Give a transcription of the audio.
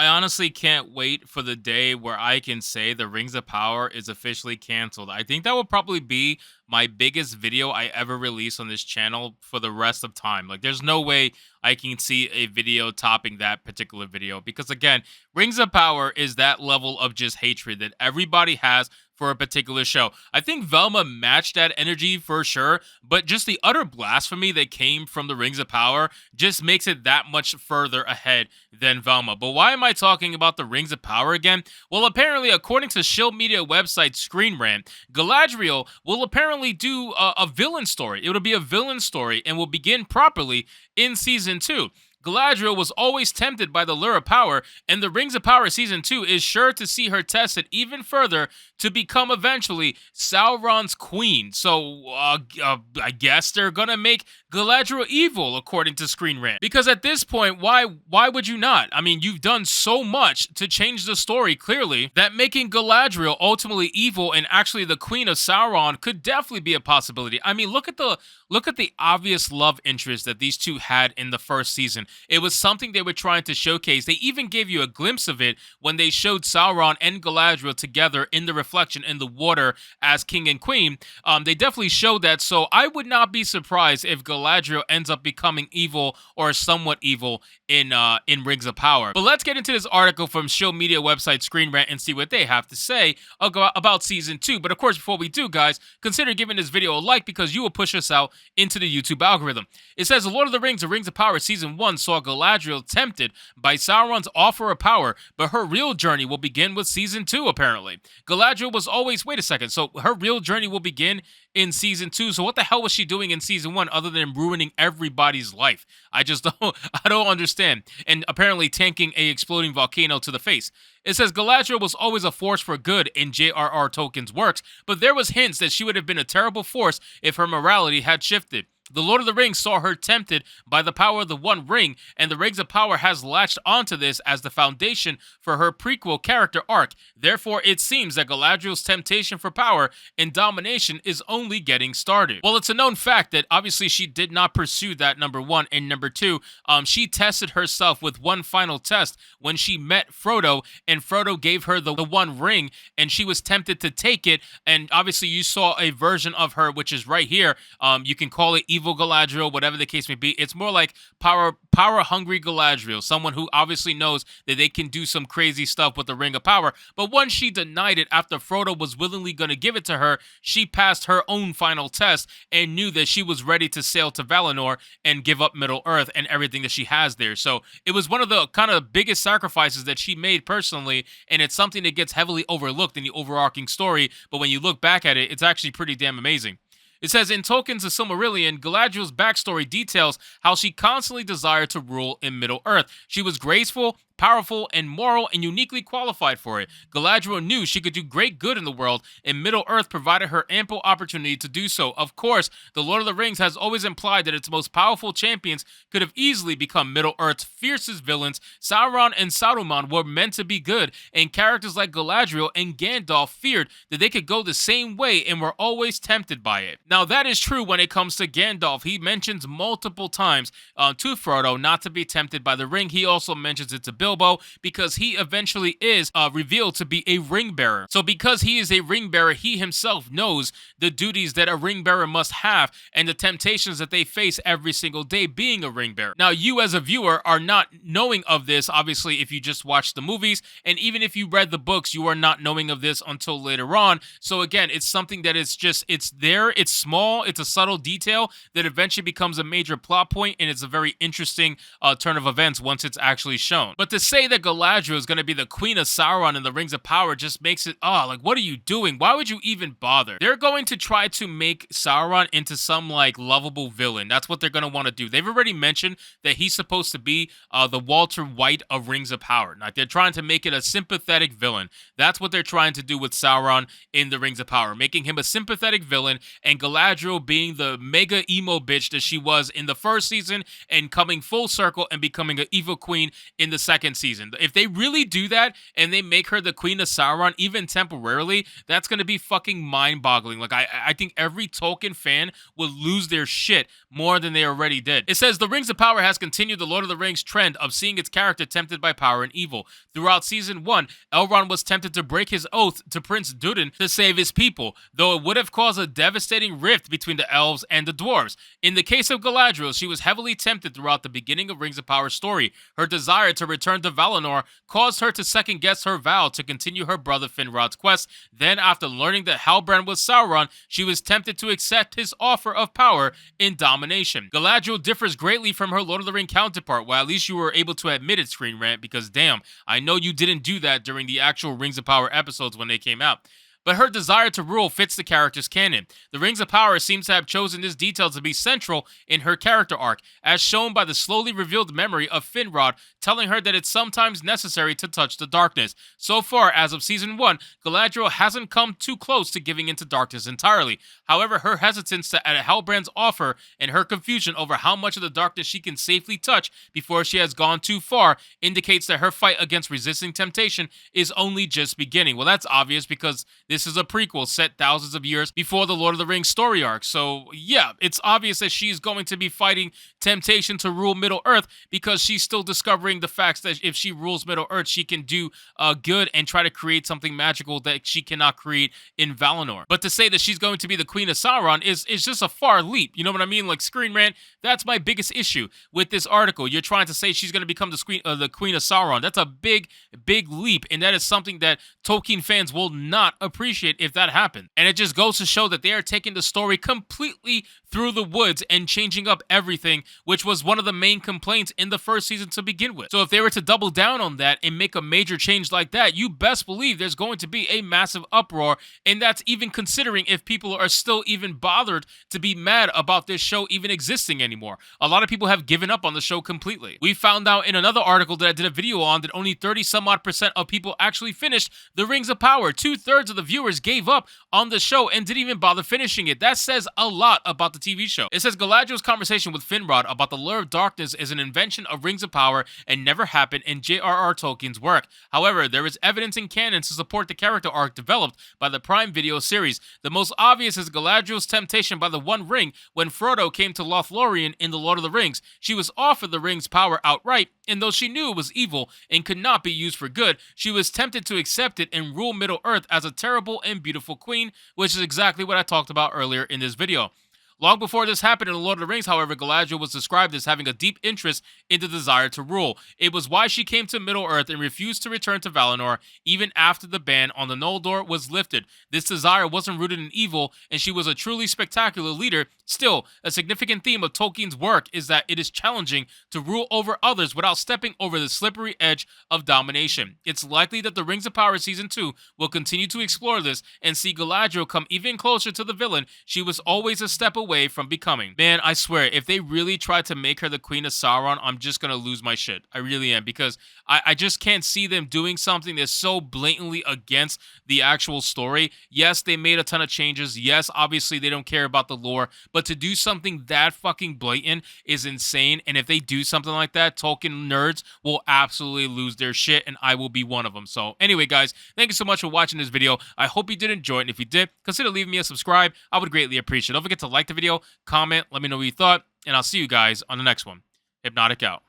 I honestly can't wait for the day where I can say the Rings of Power is officially canceled. I think that will probably be my biggest video I ever release on this channel for the rest of time. Like, there's no way I can see a video topping that particular video because, again, Rings of Power is that level of just hatred that everybody has for a particular show. I think Velma matched that energy for sure, but just the utter blasphemy that came from the Rings of Power just makes it that much further ahead than Velma. But why am I talking about the Rings of Power again? Well, apparently, according to shill media website Screen Rant, Galadriel will apparently do a villain story. It'll be a villain story and will begin properly in season 2. Galadriel was always tempted by the lure of power, and the Rings of Power Season 2 is sure to see her tested even further to become eventually Sauron's queen. So, I guess they're gonna make Galadriel evil, according to Screen Rant. Because at this point, why would you not? I mean, you've done so much to change the story, clearly, that making Galadriel ultimately evil and actually the queen of Sauron could definitely be a possibility. I mean, look at the obvious love interest that these two had in the first season. It was something they were trying to showcase. They even gave you a glimpse of it when they showed Sauron and Galadriel together in the reflection in the water as king and queen. They definitely showed that, so I would not be surprised if Galadriel ends up becoming evil or somewhat evil in Rings of Power. But let's get into this article from shill media website Screen Rant and see what they have to say about Season 2. But of course, before we do, guys, consider giving this video a like because you will push us out into the YouTube algorithm. It says, The Lord of the Rings of Power Season 1 saw Galadriel tempted by Sauron's offer of power, but her real journey will begin with Season 2, apparently. Galadriel was always... Wait a second. So her real journey will begin in Season 2. So what the hell was she doing in Season 1 other than ruining everybody's life? I don't understand. And apparently tanking a exploding volcano to the face. It says Galadriel was always a force for good in J.R.R. Tolkien's works, but there was hints that she would have been a terrible force if her morality had shifted. The Lord of the Rings saw her tempted by the power of the One Ring, and the Rings of Power has latched onto this as the foundation for her prequel character arc. Therefore, it seems that Galadriel's temptation for power and domination is only getting started. Well, it's a known fact that obviously she did not pursue that, number one, and number two, she tested herself with one final test when she met Frodo, and Frodo gave her the One Ring, and she was tempted to take it, and obviously you saw a version of her, which is right here. You can call it evil Galadriel, whatever the case may be. It's more like power-hungry Galadriel, someone who obviously knows that they can do some crazy stuff with the Ring of Power. But once she denied it after Frodo was willingly going to give it to her, she passed her own final test and knew that she was ready to sail to Valinor and give up Middle-earth and everything that she has there. So it was one of the kind of biggest sacrifices that she made personally, and it's something that gets heavily overlooked in the overarching story, but when you look back at it, it's actually pretty damn amazing. It says, in Tolkien's The Silmarillion, Galadriel's backstory details how she constantly desired to rule in Middle-earth. She was graceful, powerful, and moral, and uniquely qualified for it. Galadriel knew she could do great good in the world, and Middle-earth provided her ample opportunity to do so. Of course, The Lord of the Rings has always implied that its most powerful champions could have easily become Middle-earth's fiercest villains. Sauron and Saruman were meant to be good, and characters like Galadriel and Gandalf feared that they could go the same way and were always tempted by it. Now, that is true when it comes to Gandalf. He mentions multiple times to Frodo not to be tempted by the ring. He also mentions it to Bilbo because he eventually is revealed to be a ring bearer. So because he is a ring bearer, he himself knows the duties that a ring bearer must have and the temptations that they face every single day being a ring bearer. Now, you as a viewer are not knowing of this, obviously, if you just watched the movies, and even if you read the books, you are not knowing of this until later on. So again, it's something that is just, it's there, it's small, it's a subtle detail that eventually becomes a major plot point, and it's a very interesting turn of events once it's actually shown. But to say that Galadriel is going to be the queen of Sauron in the Rings of Power just makes it, like, what are you doing? Why would you even bother? They're going to try to make Sauron into some, like, lovable villain. That's what they're going to want to do. They've already mentioned that he's supposed to be the Walter White of Rings of Power. Like, they're trying to make it a sympathetic villain. That's what they're trying to do with Sauron in the Rings of Power, making him a sympathetic villain, and Galadriel being the mega emo bitch that she was in the first season and coming full circle and becoming an evil queen in the second second season. If they really do that and they make her the Queen of Sauron, even temporarily, that's going to be fucking mind-boggling. Like, I think every Tolkien fan will lose their shit more than they already did. It says, the Rings of Power has continued the Lord of the Rings trend of seeing its character tempted by power and evil. Throughout season 1, Elrond was tempted to break his oath to Prince Durin to save his people, though it would have caused a devastating rift between the elves and the dwarves. In the case of Galadriel, she was heavily tempted throughout the beginning of Rings of Power story. Her desire to return to Valinor caused her to second-guess her vow to continue her brother Finrod's quest. Then, after learning that Halbrand was Sauron, she was tempted to accept his offer of power in domination. Galadriel differs greatly from her Lord of the Ring counterpart. Well, at least you were able to admit it, Screen Rant, because damn, I know you didn't do that during the actual Rings of Power episodes when they came out. But her desire to rule fits the character's canon. The Rings of Power seems to have chosen this detail to be central in her character arc, as shown by the slowly revealed memory of Finrod telling her that it's sometimes necessary to touch the darkness. So far, as of Season 1, Galadriel hasn't come too close to giving into darkness entirely. However, her hesitance at Halbrand's offer and her confusion over how much of the darkness she can safely touch before she has gone too far indicates that her fight against resisting temptation is only just beginning. Well, that's obvious because this is a prequel set thousands of years before the Lord of the Rings story arc. So, yeah, it's obvious that she's going to be fighting temptation to rule Middle-earth because she's still discovering the facts that if she rules Middle-earth, she can do good and try to create something magical that she cannot create in Valinor. But to say that she's going to be the Queen of Sauron is just a far leap. You know what I mean? Like, Screen Rant, that's my biggest issue with this article. You're trying to say she's going to become the Queen of Sauron. That's a big, big leap, and that is something that Tolkien fans will not appreciate if that happened. And it just goes to show that they are taking the story completely through the woods and changing up everything, which was one of the main complaints in the first season to begin with. So if they were to double down on that and make a major change like that, you best believe there's going to be a massive uproar, and that's even considering if people are still even bothered to be mad about this show even existing anymore. A lot of people have given up on the show completely. We found out in another article that I did a video on that only 30-some-odd% of people actually finished The Rings of Power. 2/3 of the viewers gave up on the show and didn't even bother finishing it. That says a lot about the TV show. It says Galadriel's conversation with Finrod about the Lure of Darkness is an invention of Rings of Power and never happened in J.R.R. Tolkien's work. However, there is evidence in canon to support the character arc developed by the Prime Video series. The most obvious is Galadriel's temptation by the One Ring when Frodo came to Lothlorien in The Lord of the Rings. She was offered the ring's power outright, and though she knew it was evil and could not be used for good, she was tempted to accept it and rule Middle-earth as a terrible and beautiful queen, which is exactly what I talked about earlier in this video. Long before this happened in The Lord of the Rings, however, Galadriel was described as having a deep interest in the desire to rule. It was why she came to Middle-earth and refused to return to Valinor even after the ban on the Noldor was lifted. This desire wasn't rooted in evil, and she was a truly spectacular leader. Still, a significant theme of Tolkien's work is that it is challenging to rule over others without stepping over the slippery edge of domination. It's likely that The Rings of Power Season 2 will continue to explore this and see Galadriel come even closer to the villain she was always a step away from becoming. Man, I swear, if they really try to make her the Queen of Sauron, I'm just gonna lose my shit. I really am, because I just can't see them doing something that's so blatantly against the actual story. Yes, they made a ton of changes. Yes, obviously they don't care about the lore, but to do something that fucking blatant is insane. And if they do something like that, Tolkien nerds will absolutely lose their shit, and I will be one of them. So anyway, guys, thank you so much for watching this video. I hope you did enjoy it, and if you did, consider leaving me a subscribe. I would greatly appreciate it. Don't forget to like the video, comment, let me know what you thought, and I'll see you guys on the next one. Hypnotic out.